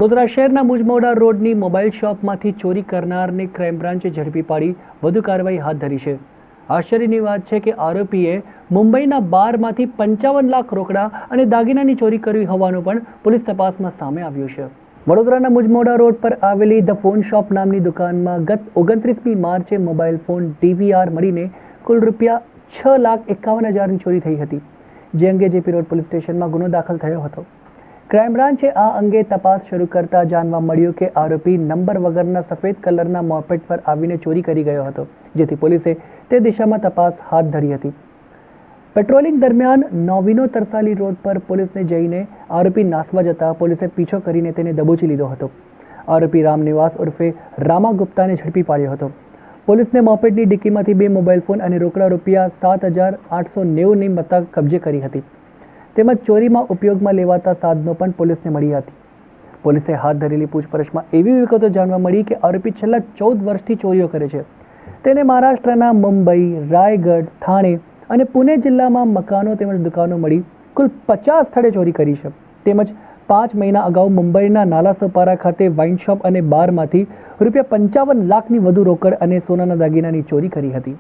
વડોદરા શહેરના મુજમોડા રોડની મોબાઈલ શોપમાંથી ચોરી કરનારને ક્રાઇમ બ્રાન્ચે ઝડપી પાડી વધુ કાર્યવાહી હાથ ધરી છે. આશ્ચર્યની વાત છે કે આરોપીએ મુંબઈના બારમાંથી 55 લાખ રોકડા અને દાગીનાની ચોરી કરી હોવાનું પણ પોલીસ તપાસમાં સામે આવ્યું છે. વડોદરાના મુજમોડા રોડ પર આવેલી ધ ફોન શોપ નામની દુકાનમાં ગત 29મી માર્ચે મોબાઈલ ફોન DVR મળીને કુલ રૂપિયા 6,51,000ની ચોરી થઈ હતી, જે અંગે જેપી રોડ પોલીસ સ્ટેશનમાં ગુનો દાખલ થયો હતો. ક્રાઇમ બ્રાન્ચે આ અંગે તપાસ શરૂ કરતા જાણવા મળ્યું કે આરોપી નંબર વગરના સફેદ કલરના મોપેડ પર આવીને ચોરી કરી ગયો હતો, જેથી પોલીસે તે દિશામાં તપાસ હાથ ધરી હતી. પેટ્રોલિંગ દરમિયાન નોવિનો તરસાલી રોડ પર પોલીસને જઈને આરોપી નાસવા જતા પોલીસે પીછો કરીને તેને દબોચી લીધો હતો. આરોપી રામનિવાસ ઉર્ફે રામા ગુપ્તાને ઝડપી પાડ્યો હતો. પોલીસને મોપેડની ડિક્કીમાંથી 2 મોબાઈલ ફોન અને રોકડા રૂપિયા 7,890ની મત્તા કબજે કરી હતી. તેમજ ચોરીમાં ઉપયોગમાં લેવાતા સાધનો પણ પોલીસને મળી હતી. પોલીસે હાથ ધરેલી પૂછપરછમાં એવી વિગતો જાણવા મળી કે આરોપી છેલ્લા 14 વર્ષથી ચોરીઓ કરે છે. તેને મહારાષ્ટ્રના મુંબઈ, રાયગઢ, થાણે અને પુણે જિલ્લામાં મકાનો તેમજ દુકાનો મળી કુલ 50 સ્થળે ચોરી કરી છે. તેમજ 5 મહિના અગાઉ મુંબઈના નાલાસોપારા ખાતે વાઇન શોપ અને બારમાંથી રૂપિયા 55 લાખની વધુ રોકડ અને સોનાના દાગીનાની ચોરી કરી હતી.